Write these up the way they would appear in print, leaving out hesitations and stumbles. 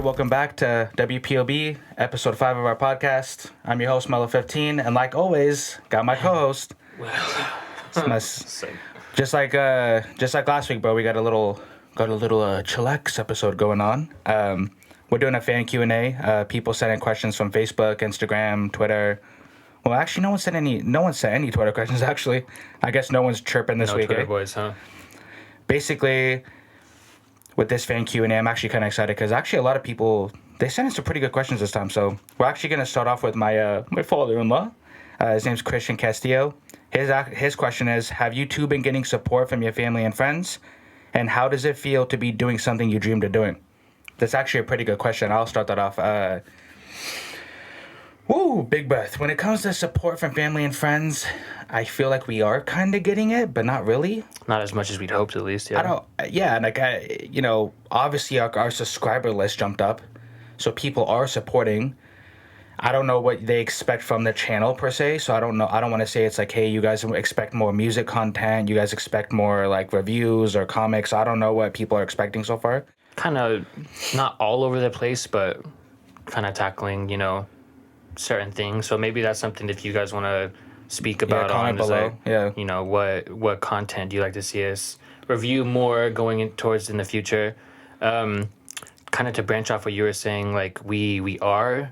welcome back to WPOB, episode 5 of our podcast. I'm your host, Mellow15, and like always, got my co-host. Just like last week, bro, we got a little chillax episode going on. We're doing a fan Q&A. People sent in questions from Facebook, Instagram, Twitter. Well, actually, no one sent any Twitter questions, actually. I guess no one's chirping this week. No Twitter boys, huh? Basically, with this fan Q&A, I'm actually kind of excited because actually a lot of people, they sent us some pretty good questions this time. So we're actually going to start off with my father-in-law. His name's Christian Castillo. His question is, have you two been getting support from your family and friends? And how does it feel to be doing something you dreamed of doing? That's actually a pretty good question. I'll start that off. Big breath. When it comes to support from family and friends, I feel like we are kind of getting it, but not really. Not as much as we'd hoped, at least. Yeah. Obviously our subscriber list jumped up, so people are supporting. I don't know what they expect from the channel per se, so I don't know. I don't want to say it's like, hey, you guys expect more music content, you guys expect more like reviews or comics. I don't know what people are expecting so far. Kind of not all over the place, but kind of tackling, certain things. So maybe that's something if you guys want to speak about comment below. What content do you like to see us review more going towards in the future. Kind of to branch off what you were saying, like we are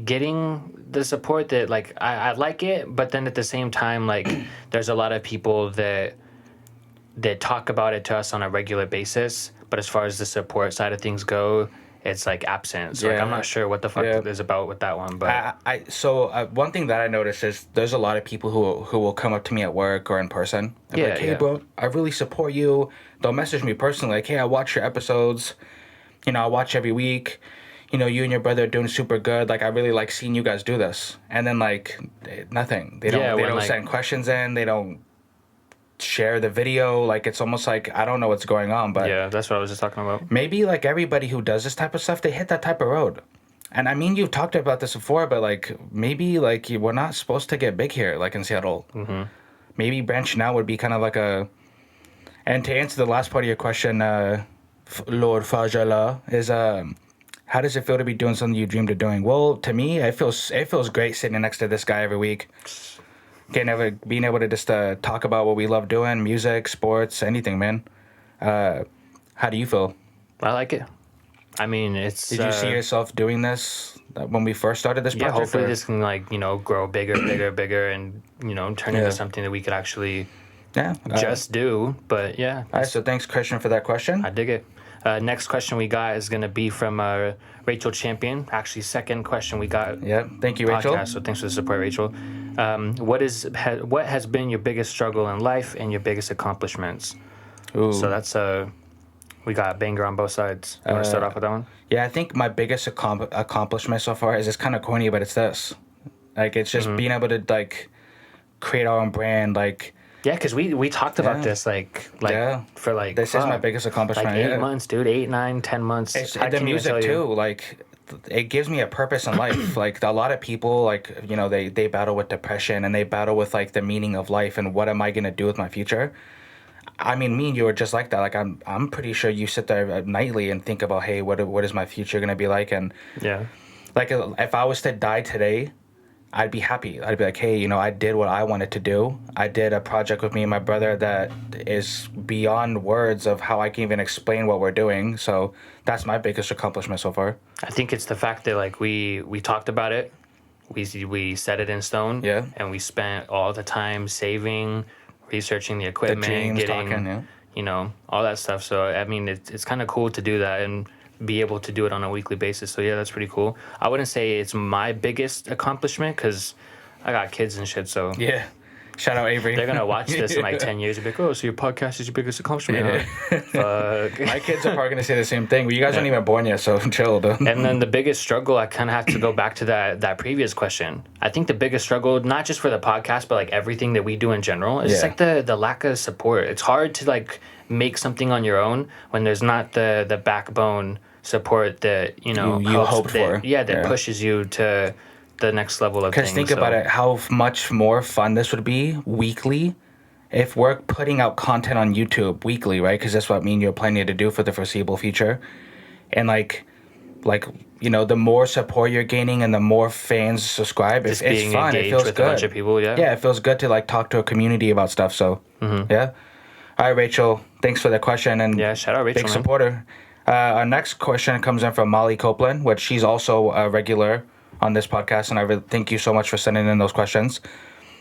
getting the support that like I like it, but then at the same time, like there's a lot of people that talk about it to us on a regular basis, but as far as the support side of things go, it's like absent. So like I'm not sure what the fuck is about with that one. But one thing that I noticed is there's a lot of people who will come up to me at work or in person. Like, hey, bro, I really support you. They'll message me personally, like, hey, I watch your episodes. I watch every week. You and your brother are doing super good. Like, I really like seeing you guys do this. And then like nothing. They don't send questions in. They don't share the video. Like, it's almost like I don't know what's going on. But yeah, that's what I was just talking about. Maybe like everybody who does this type of stuff, they hit that type of road. And I mean, you've talked about this before, but like maybe like we're not supposed to get big here, like in Seattle. Mm-hmm. Maybe branching out would be kind of like a. And to answer the last part of your question, Lord Fajala, is how does it feel to be doing something you dreamed of doing? Well, to me, it feels great sitting next to this guy every week. Being able to just talk about what we love doing, music, sports, anything, man. How do you feel? I like it. I mean, it's... Did you see yourself doing this when we first started this project? Yeah, hopefully this can, like, grow bigger, and, turn into something that we could actually just do. But, yeah. All right, so thanks, Christian, for that question. I dig it. Next question we got is going to be from Rachel Champion. Actually, second question we got. Yeah, thank you, Rachel. So thanks for the support, Rachel. What has been your biggest struggle in life and your biggest accomplishments? Ooh. So that's we got a banger on both sides. You want to start off with that one? Yeah, I think my biggest accomplishment so far is it's kind of corny, but it's this. Like, it's just being able to like create our own brand, like. Yeah, because we talked about this for like this is my biggest accomplishment. Like 8 months, dude. 8, 9, 10 months. It's the music too. Like, it gives me a purpose in life. Like, a lot of people, like, they battle with depression and they battle with like the meaning of life and what am I gonna do with my future. I mean, me and you are just like that. Like, I'm pretty sure you sit there nightly and think about, hey, what is my future gonna be like? And like, if I was to die today, I'd be happy. I'd be like, hey, I did what I wanted to do. I did a project with me and my brother that is beyond words of how I can even explain what we're doing. So that's my biggest accomplishment so far. I think it's the fact that like we talked about it, we set it in stone, and we spent all the time saving, researching the equipment, all that stuff. So I mean, it's kind of cool to do that and be able to do it on a weekly basis. So yeah, that's pretty cool. I wouldn't say it's my biggest accomplishment because I got kids and shit. So yeah, shout out Avery. They're gonna watch this in like 10 years and be like, oh, so your podcast is your biggest accomplishment? Fuck. My kids are probably gonna say the same thing. But you guys aren't even born yet, so chill. Though. And then the biggest struggle, I kind of have to go back to that previous question. I think the biggest struggle, not just for the podcast, but like everything that we do in general, is just like the lack of support. It's hard to like make something on your own when there's not the backbone support that you hoped for. That pushes you to the next level of things. Because think about it, how much more fun this would be weekly if we're putting out content on YouTube weekly, right? Because that's what me and you are planning to do for the foreseeable future. And like like, you know, the more support you're gaining and the more fans subscribe, Just it's being fun. It engaged feels with good. a bunch of people, yeah. Yeah, it feels good to like talk to a community about stuff. So yeah. All right, Rachel. Thanks for the question and Yeah, shout out Rachel, big man. supporter. Our next question comes in from Molly Copeland, which she's also a regular on this podcast, and I really thank you so much for sending in those questions.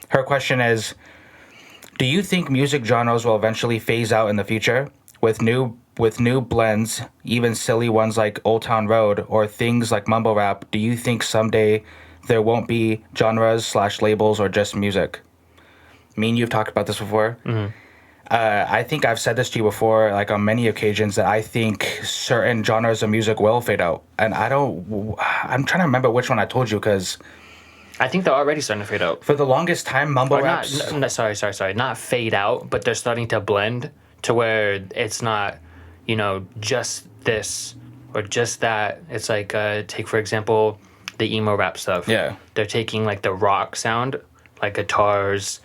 Her question is, do you think music genres will eventually phase out in the future with new blends, even silly ones like Old Town Road or things like mumble rap? Do you think someday there won't be genres/labels or just music? Me and you've talked about this before. I think I've said this to you before, like on many occasions, that I think certain genres of music will fade out, and I'm trying to remember which one I told you because I think they're already starting to fade out. for the longest time, mumble Or raps. sorry. Not fade out, but they're starting to blend to where it's not, just this or just that. It's like, take, for example, the emo rap stuff. Yeah. They're taking, like, the rock sound, like guitars,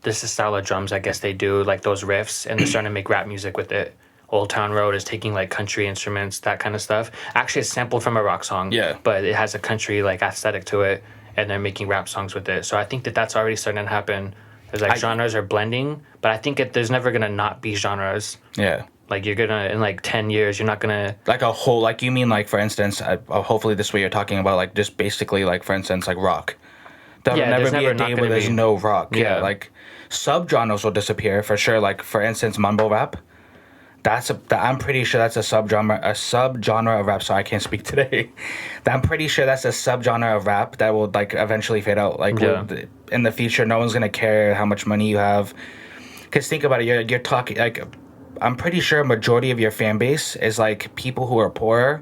this is style of drums, I guess they do, like those riffs, and they're starting to make rap music with it. Old Town Road is taking like country instruments, that kind of stuff. Actually, it's sampled from a rock song, Yeah. but it has a country like aesthetic to it, and they're making rap songs with it. So I think that that's already starting to happen. There's like genres are blending, but I think there's never gonna not be genres. Yeah. Like you're gonna in like 10 years, you're not gonna Like a whole, like you mean like for instance, hopefully this way you're talking about like just basically like for instance like rock. There'll Yeah, never there's be never a not day gonna where there's be. no rock. Yeah, Yeah. like subgenres will disappear for sure. Like for instance, mumble rap. I'm pretty sure that's a subgenre of rap. Sorry, I can't speak today. I'm pretty sure that's a subgenre of rap that will like eventually fade out. Like Yeah. in the future, no one's gonna care how much money you have. Cause think about it, you're talking like, I'm pretty sure a majority of your fan base is like people who are poor,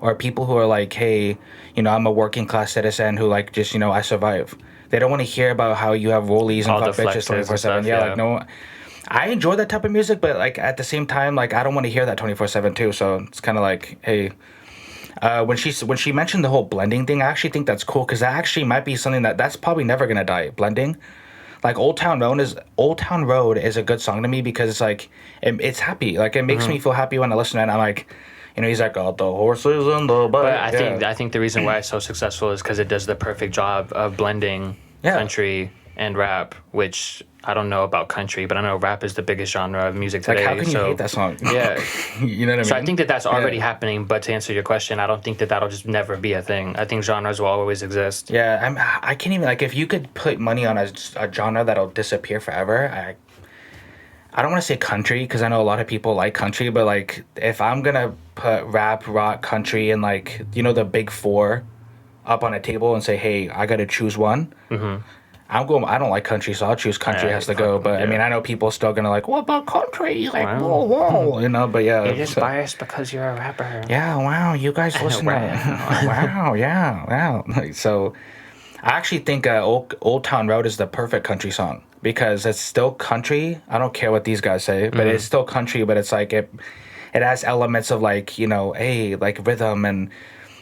or people who are like, hey, I'm a working class citizen who like just I survive. They don't want to hear about how you have rollies and All the fuck bitches flexes and 24/7. stuff, Yeah, yeah. like no. I enjoy that type of music, but like at the same time, like I don't want to hear that 24/7 too. So it's kind of like, hey, when she mentioned the whole blending thing, I actually think that's cool because that actually might be something that's probably never gonna die. Blending, like Old Town Road is a good song to me because it's like it's happy. Like it makes me feel happy when I listen to it. And I'm like, he's like, oh, the horses and the butt. But I think the reason why it's so successful is because it does the perfect job of blending Yeah. country and rap, which I don't know about country, but I know rap is the biggest genre of music Like today. how can you so, hate that song? Yeah. You know what I mean? So I think that that's already Yeah. happening. But to answer your question, I don't think that that'll just never be a thing. I think genres will always exist. Yeah, I can't even like if you could put money on a genre that'll disappear forever. I don't want to say country because I know a lot of people like country, but like if I'm gonna put rap, rock, country, and like the big four up on a table and say, hey, I gotta choose one. I'm going. I don't like country, so I'll choose country Yeah, has to go. But I yeah. mean, I know people still gonna like, what about country? Like, Wow. whoa. But yeah, You're just so- biased because you're a rapper. yeah, wow, you guys listen to wow, yeah, wow. Like, so I actually think Old Town Road is the perfect country song because it's still country. I don't care what these guys say, but it's still country, but it's like it has elements of like, hey, like rhythm, and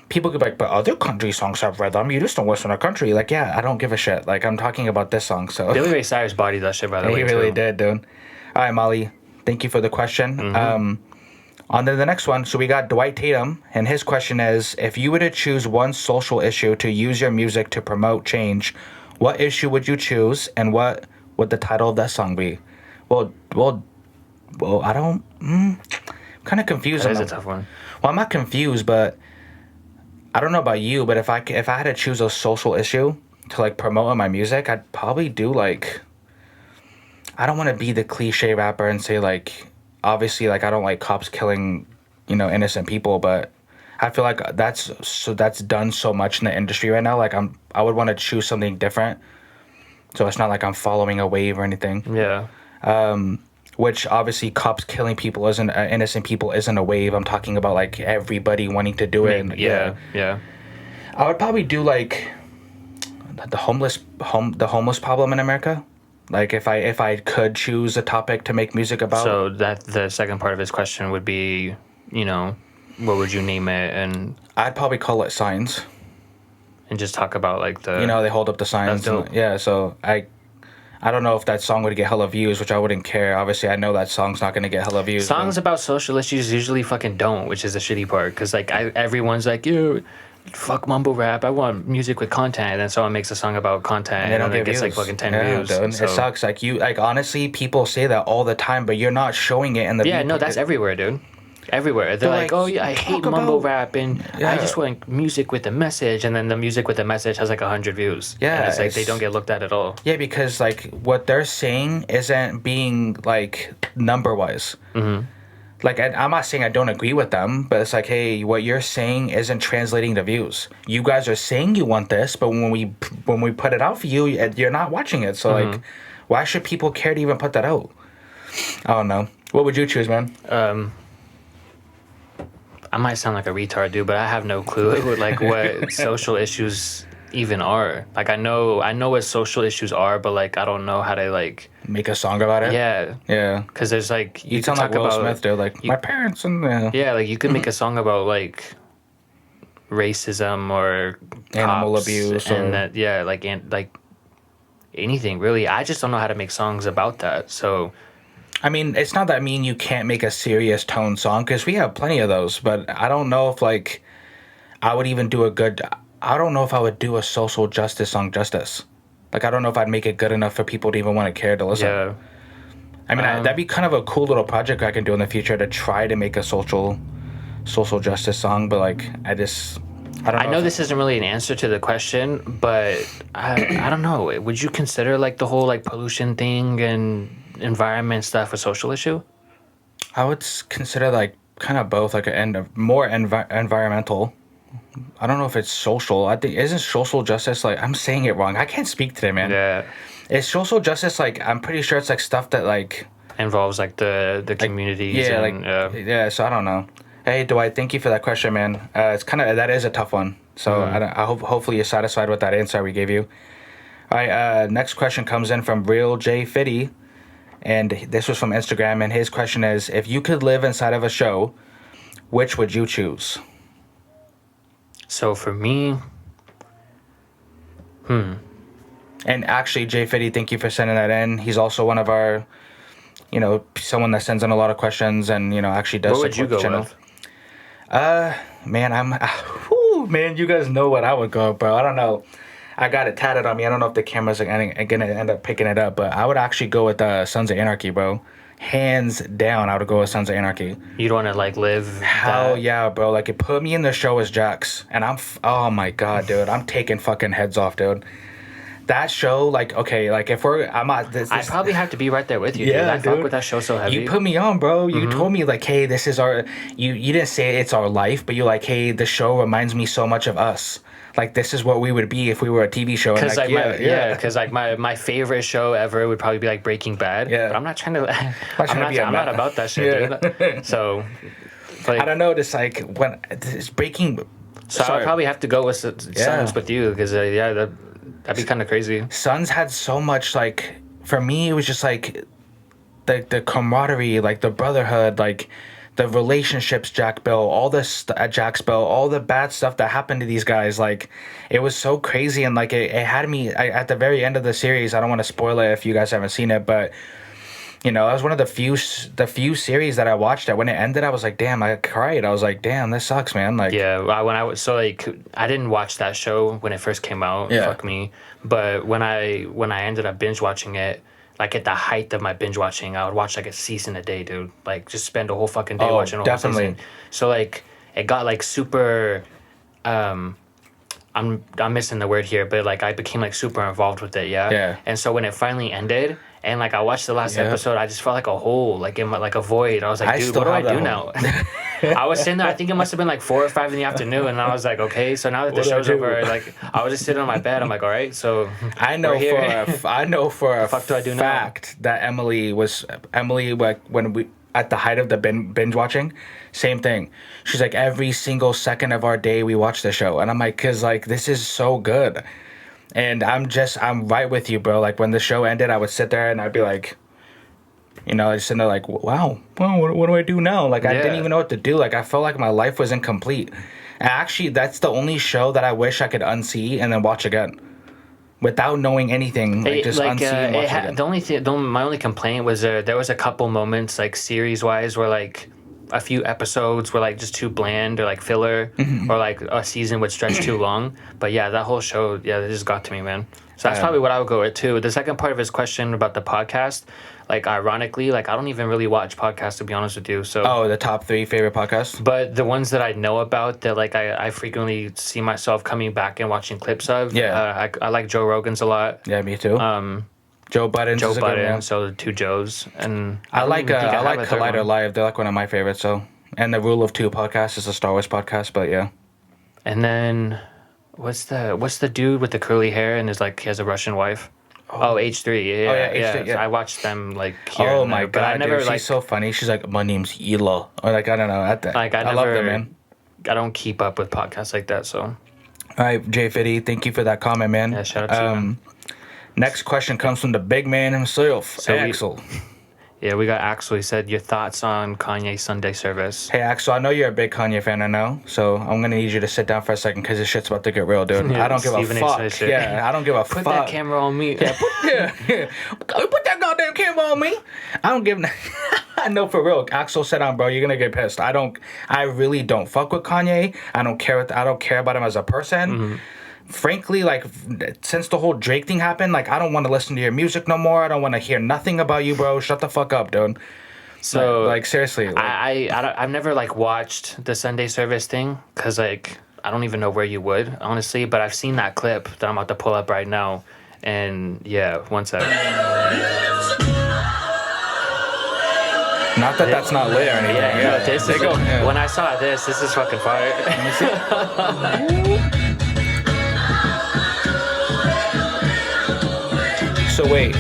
people could be like, but other country songs have rhythm. You just don't listen to country. Like, yeah, I don't give a shit. Like, I'm talking about this song, so. Billy Ray Cyrus bodied that shit, by the way. He really too. did, dude. All right, Molly. Thank you for the question. On to the next one. So we got Dwight Tatum, and his question is, if you were to choose one social issue to use your music to promote change, what issue would you choose, and what would the title of that song be? Well, I don't. I'm kind of confused. That on is a that. tough one. Well, I'm not confused, but I don't know about you, but if I had to choose a social issue to like promote on my music, I'd probably do like, I don't want to be the cliche rapper and say like, obviously like I don't like cops killing, innocent people, but I feel like that's done so much in the industry right now. Like I would want to choose something different, so it's not like I'm following a wave or anything. Yeah. Which obviously cops killing people innocent people isn't a wave. I'm talking about like everybody wanting to do it. And, Yeah. I would probably do like the homeless problem in America. Like if I could choose a topic to make music about. So that the second part of his question would be, what would you name it, and I'd probably call it signs. just talk about like the. They hold up the signs. That's dope. Yeah, so I I don't know if that song would get hella views, which I wouldn't care. Obviously, I know that song's not gonna get hella views. Songs about social issues usually fucking don't, which is the shitty part. Because like everyone's like, yo, fuck mumble rap. I want music with content, and someone makes a song about content, and they don't then get it gets views. like fucking 10 Yeah, views. dude. So, It sucks. Like honestly, people say that all the time, but you're not showing it in the. yeah, no, that's everywhere, dude. Everywhere. They're like, oh yeah, I hate mumble rap, and I just want music with a message, and then the music with a message has like 100 views. Yeah, and it's like they don't get looked at all. Yeah, because like what they're saying isn't being like number wise. Mm-hmm. Like I'm not saying I don't agree with them, but it's like, hey, what you're saying isn't translating to views. You guys are saying you want this, but when we put it out for you, you're not watching it. So like, why should people care to even put that out? I don't know. What would you choose, man? I might sound like a retard, dude, but I have no clue like what social issues even are. Like I know what social issues are, but like I don't know how to like make a song about it. Yeah, yeah. Because there's like you sound like Will Smith, dude. Like my parents and yeah, like you could make a song about like racism or animal abuse and that like anything really. I just don't know how to make songs about that. So. I mean, it's not that I mean you can't make a serious tone song, because we have plenty of those, but I don't know if, like, I would even do I don't know if I would do a social justice song justice. Like, I don't know if I'd make it good enough for people to even want to care to listen. Yeah. I mean, that'd be kind of a cool little project I can do in the future to try to make a social justice song, but, like, I don't know. I know this isn't really an answer to the question, but I don't know. Would you consider, like, the whole, like, pollution thing and environment stuff a social issue? I would consider like kind of both, like more environmental. I don't know if it's social. I think isn't social justice like I'm saying it wrong. I can't speak today, man. Yeah. Is social justice like I'm pretty sure it's like stuff that like involves like the communities. Yeah, and, yeah. So I don't know. Hey, Dwight, thank you for that question, man. It's kind of that is a tough one. So I hope hopefully you're satisfied with that answer we gave you. All right. Next question comes in from Real J Fitty. And this was from Instagram, and his question is, if you could live inside of a show, which would you choose? So for me, And actually, Jay Fitty, thank you for sending that in. He's also one of our, someone that sends in a lot of questions and, actually does what would you go with? Man, man, you guys know what I would go, bro. I don't know. I got it tatted on me. I don't know if the cameras are gonna end up picking it up, but I would actually go with Sons of Anarchy, bro. Hands down, I would go with Sons of Anarchy. You'd want to like live. Hell yeah, bro! Like it put me in the show as Jax, and oh my god, dude, I'm taking fucking heads off, dude. That show, like, okay, like if I'm not. I probably have to be right there with you. Yeah, dude. I fuck with that show so heavy. You put me on, bro. You told me like, hey, this is our. You didn't say it's our life, but you're like, hey, the show reminds me so much of us. Like this is what we would be if we were a TV show. Because my favorite show ever would probably be like Breaking Bad. Yeah, but I'm not trying to. I'm not about that shit, dude. So, like, I don't know. Just like when it's Breaking. So I would probably have to go with Sons with you because that'd be kind of crazy. Sons had so much like for me. It was just like the camaraderie, like the brotherhood, like. The relationships, Jack Bell, all this Jax Bell, all the bad stuff that happened to these guys, like it was so crazy, and like it had me at the very end of the series. I don't want to spoil it if you guys haven't seen it, but it was one of the few series that I watched that when it ended, I was like, damn, I cried. I was like, damn, this sucks, man. Like, yeah, when I was I didn't watch that show when it first came out. Yeah. Fuck me. But when I ended up binge watching it. Like at the height of my binge watching, I would watch like a season a day, dude. Like just spend a whole fucking day watching a whole season. So like it got like super. I'm missing the word here, but like I became like super involved with it, yeah. Yeah. And so when it finally ended, and like I watched the last episode, I just felt like a hole, like in my, like a void. I was like, dude, what do I do now? I was sitting there. I think it must have been like 4 or 5 in the afternoon, and I was like, okay. So now that the show's over, like I was just sitting on my bed. I'm like, all right. So I know for a fact that Emily like when we at the height of the binge watching, same thing. She's like every single second of our day we watch the show, and I'm like, cause like this is so good, and I'm right with you, bro. Like when the show ended, I would sit there and I'd be like. I just sit there like, wow, what do I do now? Like, I didn't even know what to do. Like, I felt like my life was incomplete. And actually, that's the only show that I wish I could unsee and then watch again. without knowing anything, like just unseen. My only complaint was there was a couple moments like series wise where like a few episodes were like just too bland or like filler, or like a season would stretch too long. But yeah, that whole show, yeah, it just got to me, man. So that's probably what I would go with too. The second part of his question about the podcast, like ironically, like I don't even really watch podcasts, to be honest with you. So the top 3 favorite podcasts. but the ones that I know about that like I frequently see myself coming back and watching clips of. Yeah. I like Joe Rogan's a lot. Yeah, me too. Joe Budden. Joe Budden, so the 2 Joes, and I like a third Collider one. Live. They're like one of my favorites. So, and the Rule of 2 podcast is a Star Wars podcast. But yeah. And then what's the dude with the curly hair and is like he has a Russian wife? Oh, H3. Yeah, H3, yeah. I watched them like here Oh and my there, but god, I never dude, like she's so funny. She's like, my name's Hila, or like I don't know. I love them, man. I don't keep up with podcasts like that, so. All right, Jay Fitty, thank you for that comment, man. Yeah, shout out to you, man. Next question comes from the big man himself, Axel. Yeah, we got Axel. He said, your thoughts on Kanye's Sunday service. Hey, Axel, I know you're a big Kanye fan, I know. So I'm going to need you to sit down for a second because this shit's about to get real, dude. Yeah, I don't give a Stephen H. fuck. says shit. Yeah, I don't give a fuck. Put that camera on me. Yeah, put that goddamn camera on me. I don't give... I know for real. Axel, sit down, bro. You're going to get pissed. I really don't fuck with Kanye. I don't care about him as a person. Mm-hmm. Frankly, like, since the whole Drake thing happened, like, I don't want to listen to your music no more. I don't want to hear nothing about you, bro. Shut the fuck up, dude. So, like seriously. Like, I've never, like, watched the Sunday service thing because, like, I don't even know where you would, honestly. But I've seen that clip that I'm about to pull up right now. And, yeah, one sec. Not that that's not lit or anything. Yeah. No, this is go. Yeah. When I saw this is fucking fire. Let me see. So wait,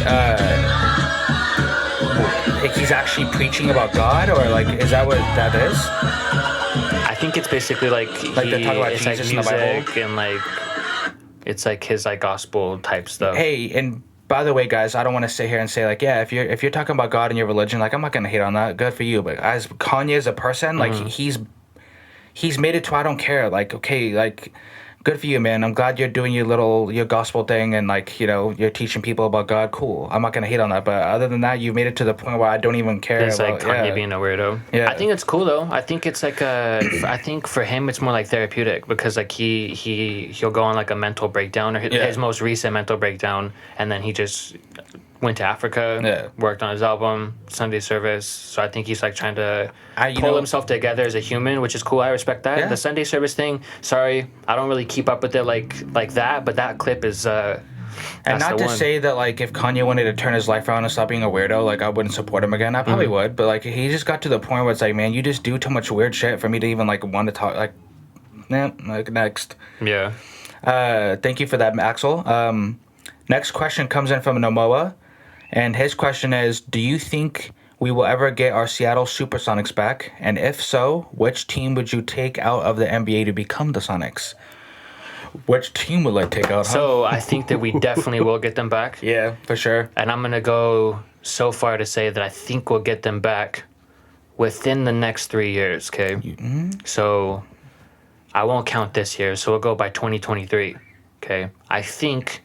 he's actually preaching about God, or like, is that what that is? I think it's basically like they talk about it's Jesus like in the Bible, music and like it's like his like gospel type stuff. Hey, and by the way, guys, I don't want to sit here and say like, yeah, if you're talking about God and your religion, like I'm not gonna hate on that. Good for you, but as Kanye as a person, like he's made it to I don't care. Like, okay, like. Good for you, man. I'm glad you're doing your gospel thing and, like, you know, you're teaching people about God. Cool. I'm not going to hate on that. But other than that, you've made it to the point where I don't even care it's about... like Kanye being a weirdo. Yeah. I think it's cool, though. I think it's like I think for him, it's more like therapeutic because, like, he'll go on, like, a mental breakdown or his most recent mental breakdown. And then he just went to Africa, worked on his album, Sunday service. So I think he's, like, trying to pull himself together as a human, which is cool. I respect that. Yeah. The Sunday service thing, sorry, I don't really keep up with it like that, but that clip is... and not to say that, like, if Kanye wanted to turn his life around and stop being a weirdo, like, I wouldn't support him again. I probably would. But, like, he just got to the point where it's like, man, you just do too much weird shit for me to even, like, want to talk. Like, like, next. Yeah. Thank you for that, Axel. Next question comes in from Nomoa. And his question is, do you think we will ever get our Seattle Supersonics back? And if so, which team would you take out of the NBA to become the Sonics? Which team will I take out? So I think that we definitely will get them back. Yeah, for sure. And I'm going to go so far to say that I think we'll get them back within the next 3 years, okay? So I won't count this year, so we'll go by 2023, okay? I think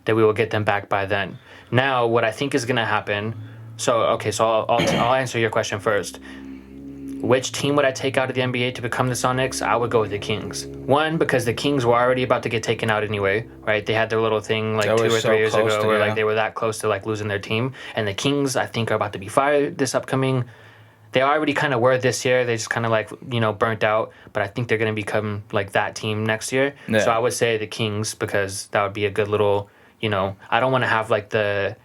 that we will get them back by then. Now, what I think is going to happen... So I'll answer your question first. Which team would I take out of the NBA to become the Sonics? I would go with the Kings. One, because the Kings were already about to get taken out anyway, right? They had their little thing like 2 or 3 years ago where like they were that close to like losing their team. And the Kings, I think, are about to be fired this upcoming... They already kind of were this year. They just kind of like, you know, burnt out. But I think they're going to become like that team next year. Yeah. So I would say the Kings because that would be a good little... You know, I don't want to have like the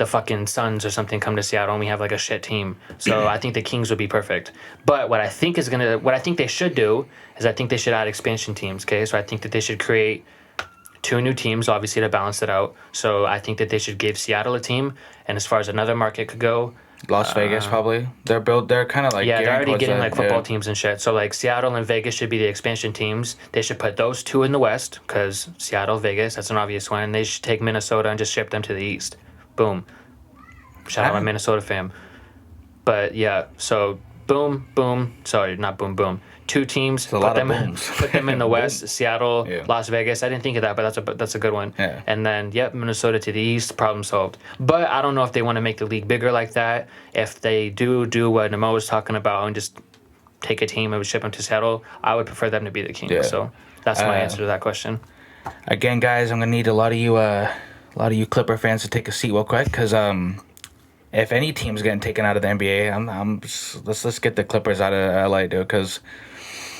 fucking Suns or something come to Seattle and we have like a shit team. So I think the Kings would be perfect. But what I think they should do is I think they should add expansion teams. Okay, so I think that they should create 2 new teams, obviously to balance it out. So I think that they should give Seattle a team. And as far as another market could go, Las Vegas probably. They're kind of like they're already getting like football teams and shit. So like Seattle and Vegas should be the expansion teams. They should put those 2 in the West because Seattle, Vegas, that's an obvious one. They should take Minnesota and just ship them to the East. Boom. Shout out my Minnesota fam. But yeah, so boom, boom. Sorry, not boom, boom. Two teams. It's a lot of booms. Put them in the West. Seattle, Yeah. Las Vegas. I didn't think of that, but that's a good one. Yeah. And then Minnesota to the East. Problem solved. But I don't know if they want to make the league bigger like that. If they do what Nemo was talking about and just take a team and ship them to Seattle, I would prefer them to be the king. Yeah. So that's my answer to that question. Again, guys, I'm gonna need a lot of you Clipper fans to take a seat real quick, because if any team's getting taken out of the NBA, let's get the Clippers out of LA, dude, because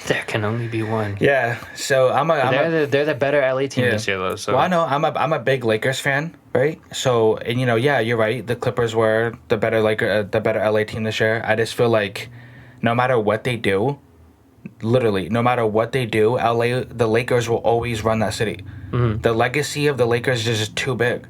There can only be one. yeah. So They're the better LA team this year, though. So. Well, I know I'm a big Lakers fan, right? So, and yeah, you're right. The Clippers were the better LA team this year. I just feel like no matter what they do, literally, no matter what they do, the Lakers will always run that city. Mm-hmm. The legacy of the Lakers is just too big.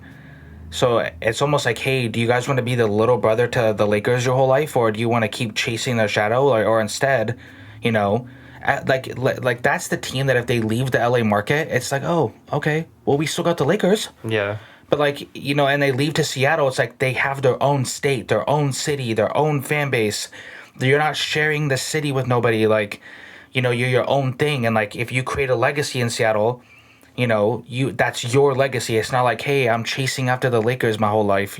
So it's almost like, hey, do you guys want to be the little brother to the Lakers your whole life, or do you want to keep chasing their shadow, or instead, like that's the team that if they leave the LA market, it's like, oh, okay, well, we still got the Lakers. Yeah. But and they leave to Seattle, it's like they have their own state, their own city, their own fan base. You're not sharing the city with nobody. You're your own thing. And if you create a legacy in Seattle, that's your legacy. It's not like, hey, I'm chasing after the Lakers my whole life,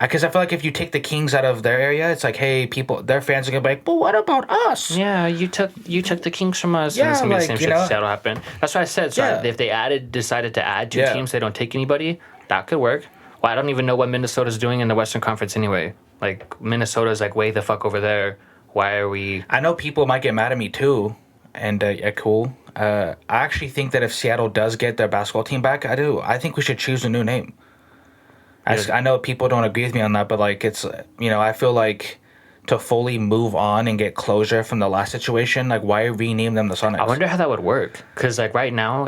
Because I feel like if you take the Kings out of their area, it's like, hey, their fans are gonna be like, but what about us? Yeah, you took the Kings from us. Yeah, and it's gonna be the same shit that Seattle happened. That's what I said. So Yeah. if they decided to add two teams, they don't take anybody. That could work. Well, I don't even know what Minnesota's doing in the Western Conference anyway. Minnesota's way the fuck over there. Why are we? I know people might get mad at me too, and cool. I actually think that if Seattle does get their basketball team back, I think we should choose a new name. I know people don't agree with me on that, but it's I feel like to fully move on and get closure from the last situation, why rename them the Sonics? I wonder how that would work, because right now,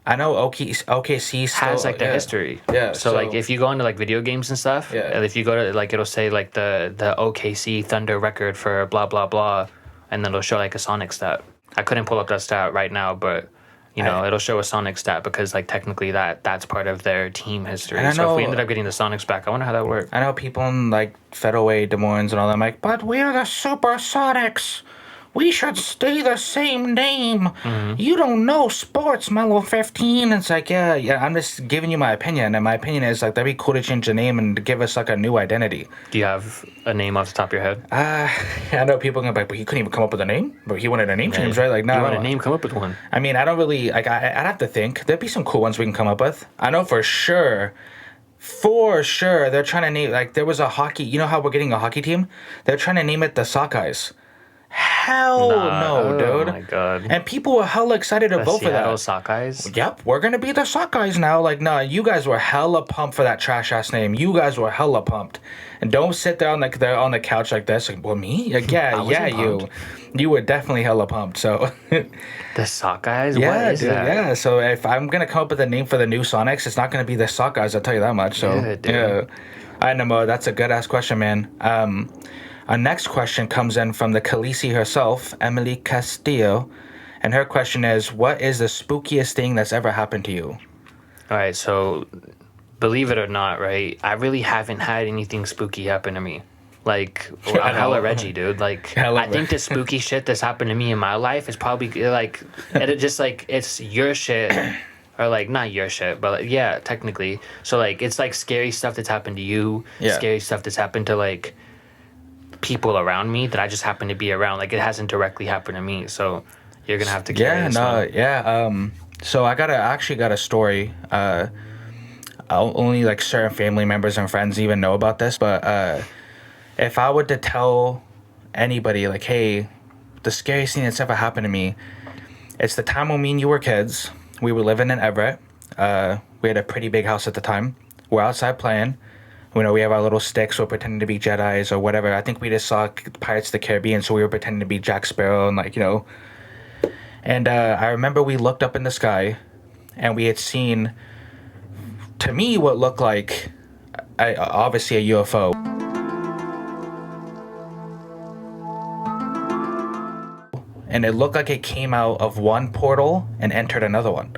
I know OKC still has the history. Yeah. So if you go into video games and stuff, Yeah. if you go to it'll say the OKC Thunder record for blah blah blah, and then it'll show a Sonic stat. I couldn't pull up that stat right now, but. It'll show a Sonic stat because technically that's part of their team history. So if we ended up getting the Sonics back, I wonder how that would work. I know people in Federway, Des Moines, and all that. I'm like, but we're the Supersonics. We should stay the same name. Mm-hmm. You don't know sports, Mellow 15. It's like, yeah. I'm just giving you my opinion, and my opinion is that'd be cool to change the name and give us a new identity. Do you have a name off the top of your head? I know people are gonna be like, but he couldn't even come up with a name. But he wanted a name change, right? No. You want a name? Come up with one. I mean, I don't really I'd have to think. There'd be some cool ones we can come up with. I know for sure. They're trying to name there was a hockey. You know how we're getting a hockey team? They're trying to name it the Sockeyes. Hell no, dude. Oh my god. And people were hella excited to vote for that. Seattle Sockeyes? Yep, we're gonna be the Sockeyes now. No, you guys were hella pumped for that trash ass name. You guys were hella pumped. And don't sit there on the couch like this. Well, me? You were definitely hella pumped. So the Sockeyes? Yeah, what is dude, that? yeah. So if I'm gonna come up with a name for the new Sonics, it's not gonna be the Sockeyes, I'll tell you that much. So yeah. I know, that's a good ass question, man. Our next question comes in from the Khaleesi herself, Emily Castillo, and her question is, what is the spookiest thing that's ever happened to you? All right, so believe it or not, right, I really haven't had anything spooky happen to me. I'm hella Reggie, dude. I think the spooky shit that's happened to me in my life is probably it's your shit. Or not your shit, but technically. So it's scary stuff that's happened to you, scary stuff that's happened to people around me that I just happen to be around. It hasn't directly happened to me, so you're gonna have to carry this one. So I actually got a story. Only certain family members and friends even know about this, but if I were to tell anybody hey, the scariest thing that's ever happened to me, it's the time when me and you were kids. We were living in Everett. We had a pretty big house at the time. We're outside playing. We have our little sticks. We're pretending to be Jedis or whatever. I think we just saw Pirates of the Caribbean, so we were pretending to be Jack Sparrow and And I remember we looked up in the sky, and we had seen, to me, what looked like, obviously a UFO. And it looked like it came out of one portal and entered another one.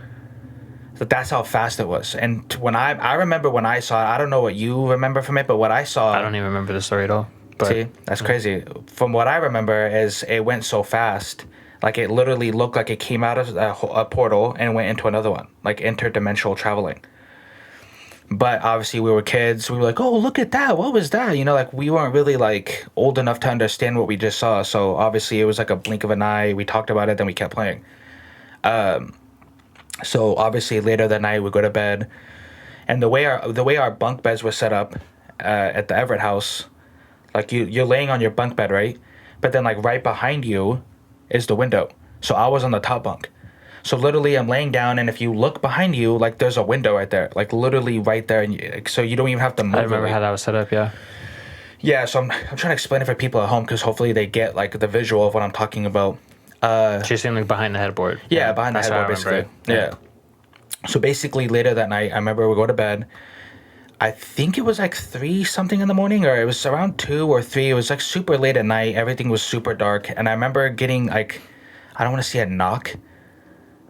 So that's how fast it was. And when I remember when I saw it, I don't know what you remember from it, but what I saw... I don't even remember the story at all. But See, that's crazy. From what I remember, is it went so fast, like it literally looked like it came out of a portal and went into another one, like interdimensional traveling. But obviously, we were kids. We were like, "Oh, look at that! What was that?" You know, like we weren't really like old enough to understand what we just saw. So obviously, it was like a blink of an eye. We talked about it, then we kept playing. So obviously, later that night, we go to bed, and the way our bunk beds were set up at the Everett house, like you're laying on your bunk bed, right? But then like right behind you is the window. So I was on the top bunk. So literally, I'm laying down, and if you look behind you, like there's a window right there, like literally right there, and like, so you don't even have to move. I remember really. how that was set up. Yeah. Yeah, so I'm trying to explain it for people at home because hopefully they get like the visual of what I'm talking about. She's sitting like behind the headboard. Yeah, behind the That's how I headboard, remember basically. it. Yeah. So basically, later that night, I remember we go to bed. I think it was like 3 something in the morning, or it was around 2 or 3. It was like super late at night. Everything was super dark, and I remember getting like, I don't want to say a knock,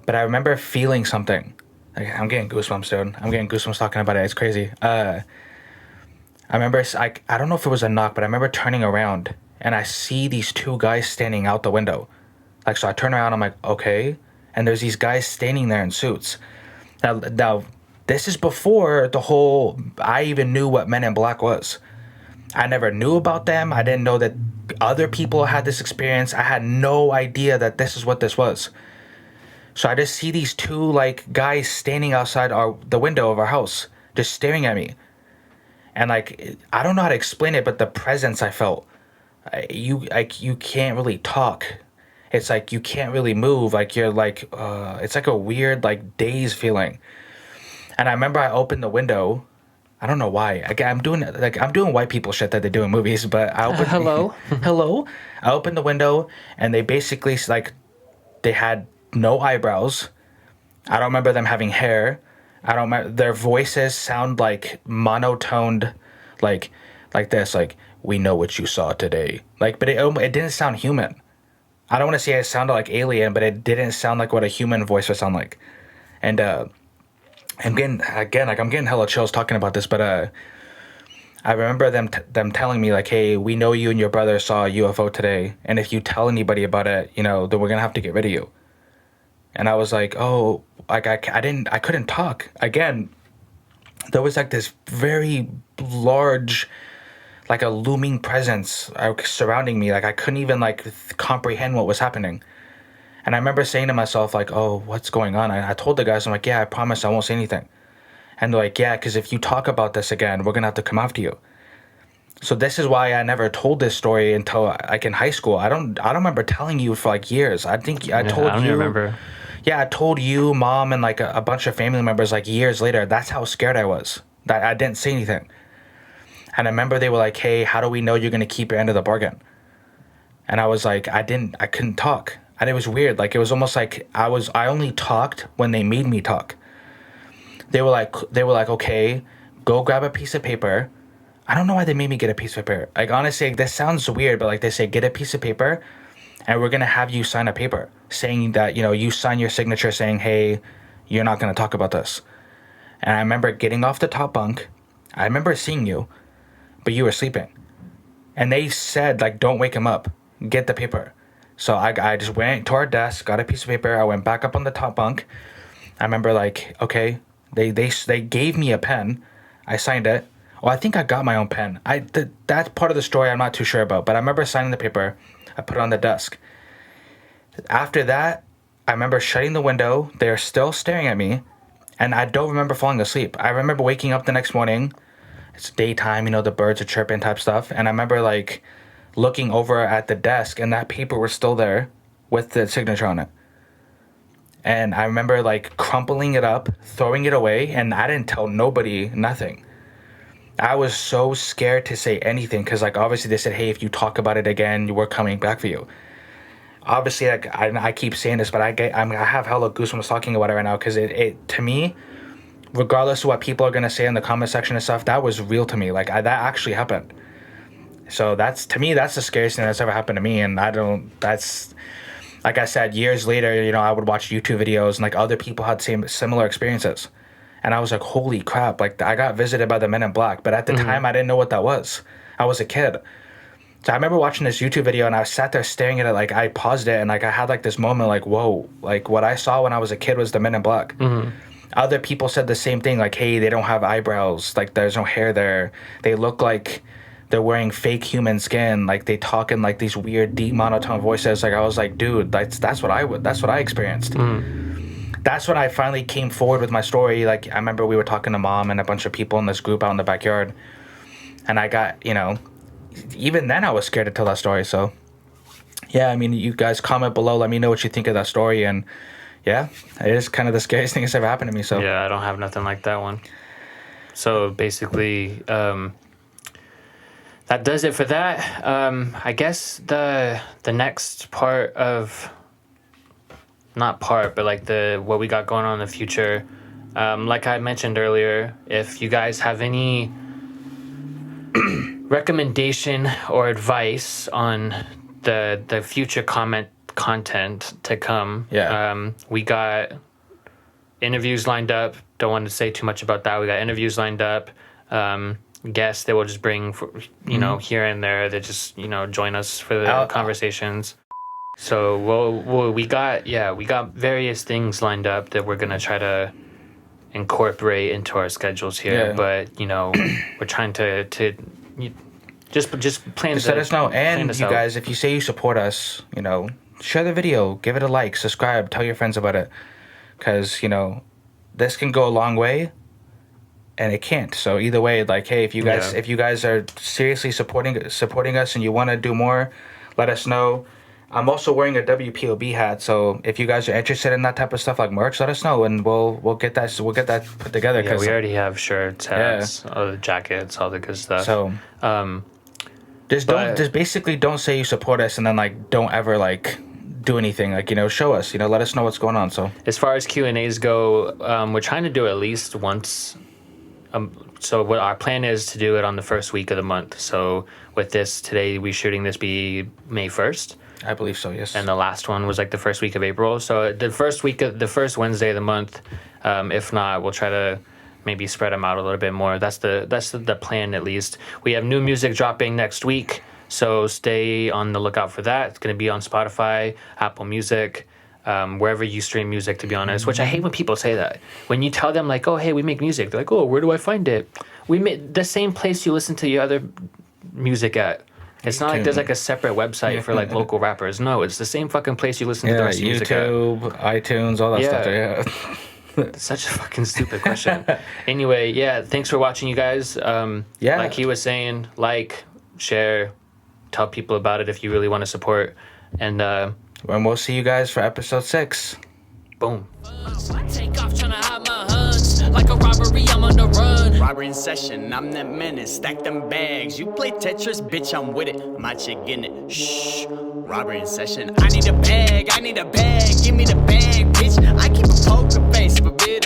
but I remember feeling something. Like, I'm getting goosebumps, dude. I'm getting goosebumps talking about it. It's crazy. I remember, I don't know if it was a knock, but I remember turning around and I see these 2 guys standing out the window. Like, so I turn around, I'm like, okay. And there's these guys standing there in suits. Now, this is before I even knew what Men in Black was. I never knew about them. I didn't know that other people had this experience. I had no idea that this is what this was. So I just see these 2 like guys standing outside the window of our house, just staring at me. And like I don't know how to explain it, but the presence I felt, you can't really talk. It's like you can't really move. Like you're like it's like a weird like daze feeling. And I remember I opened the window. I don't know why. I'm doing white people shit that they do in movies, but I opened Hello. hello. I opened the window and they basically like they had no eyebrows. I don't remember them having hair. I don't remember their voices sound like monotoned, like this, like we know what you saw today. Like, but it didn't sound human. I don't want to say it sounded like alien, but it didn't sound like what a human voice would sound like. And I'm getting hella chills talking about this, but I remember them telling me like, hey, we know you and your brother saw a UFO today, and if you tell anybody about it, you know, then we're gonna have to get rid of you. And I was like, oh, like I couldn't talk. Again, there was like this very large, like a looming presence surrounding me. Like I couldn't even like comprehend what was happening. And I remember saying to myself like, oh, what's going on? I told the guys, I'm like, yeah, I promise I won't say anything. And they're like, yeah, because if you talk about this again, we're gonna have to come after you. So this is why I never told this story until like in high school. I don't remember telling you for like years. I think I told I don't you. even remember. Yeah, I told you, mom, and like a bunch of family members like years later. That's how scared I was. That I didn't say anything. And I remember they were like, hey, how do we know you're gonna keep your end of the bargain? And I was like, I couldn't talk. And it was weird. Like it was almost like I only talked when they made me talk. They were like, okay, go grab a piece of paper. I don't know why they made me get a piece of paper. Like honestly, this sounds weird, but like they say, get a piece of paper, and we're gonna have you sign a paper saying that, you know, you sign your signature saying, hey, you're not gonna talk about this. And I remember getting off the top bunk. I remember seeing you, but you were sleeping. And they said like, don't wake him up. Get the paper. So I just went to our desk, got a piece of paper. I went back up on the top bunk. I remember like, okay, they gave me a pen. I signed it. Oh, I think I got my own pen. That part of the story I'm not too sure about, but I remember signing the paper. I put it on the desk. After that, I remember shutting the window. They're still staring at me, and I don't remember falling asleep. I remember waking up the next morning. It's daytime, you know, the birds are chirping type stuff, and I remember like looking over at the desk, and that paper was still there with the signature on it. And I remember like crumpling it up, throwing it away, and I didn't tell nobody nothing. I was so scared to say anything because like obviously they said, hey, if you talk about it again, we're coming back for you. Obviously, like I keep saying this, but I have hella goosebumps talking about it right now because it to me, regardless of what people are gonna say in the comment section and stuff, that was real to me. Like that actually happened. So that's to me, that's the scariest thing that's ever happened to me. And that's like I said, years later, you know, I would watch YouTube videos and like other people had similar experiences. And I was like, holy crap, like I got visited by the Men in Black. But at the time, I didn't know what that was. I was a kid. So I remember watching this YouTube video and I sat there staring at it, like I paused it and like I had like this moment like, whoa, like what I saw when I was a kid was the Men in Black. Other people said the same thing, like, hey, they don't have eyebrows, like there's no hair there. They look like they're wearing fake human skin, like they talk in like these weird deep monotone voices. Like I was like, dude, that's what I experienced. That's when I finally came forward with my story. Like I remember we were talking to mom and a bunch of people in this group out in the backyard, and I got, you know, even then I was scared to tell that story. So yeah, I mean, you guys comment below, let me know what you think of that story. And yeah, it is kind of the scariest thing that's ever happened to me. So yeah, I don't have nothing like that one. So basically, that does it for that. I guess the next part of, not part, but like what we got going on in the future, like I mentioned earlier, if you guys have any recommendation or advice on the future content to come, we got interviews lined up. Don't want to say too much about that. We got interviews lined up, guests that we'll just bring for, you know, here and there that just, you know, join us for the conversations. So we got various things lined up that we're gonna try to incorporate into our schedules here. Yeah. But you know, we're trying to just plan. Just let us know. And you guys, if you say you support us, you know, share the video, give it a like, subscribe, tell your friends about it, because you know this can go a long way, and it can't. So either way, like, hey, if you guys are seriously supporting us and you want to do more, let us know. I'm also wearing a WPOB hat, so if you guys are interested in that type of stuff like merch, let us know and we'll get that put together. Yeah, we already have shirts, hats, all the jackets, all the good stuff. So just basically don't say you support us and then like don't ever like do anything. Like, you know, show us, you know, let us know what's going on. So as far as Q&As go, we're trying to do at least once. So what our plan is to do it on the first week of the month. So with this today, we shooting this be May 1st. I believe so, yes. And the last one was like the first week of April. So the first Wednesday of the month. If not, we'll try to maybe spread them out a little bit more. That's the plan, at least. We have new music dropping next week, so stay on the lookout for that. It's going to be on Spotify, Apple Music, wherever you stream music, to be honest. Which I hate when people say that. When you tell them like, oh, hey, we make music, they're like, oh, where do I find it? We make the same place you listen to your other music at. It's not like there's like a separate website for like local rappers. No, it's the same fucking place you listen to the rest of music at. YouTube, iTunes, all that stuff. Yeah. It's such a fucking stupid question. Anyway, yeah, thanks for watching, you guys. Like he was saying, like, share, tell people about it if you really want to support. And we'll see you guys for episode 6. Boom. Take off trying to hide my huns. Like a robbery, I'm on the run. Robbery in session, I'm that menace. Stack them bags. You play Tetris, bitch, I'm with it. My chick getting it. Shh. Robbery in session. I need a bag. Give me the bag, bitch. I keep a poker face, but bitch.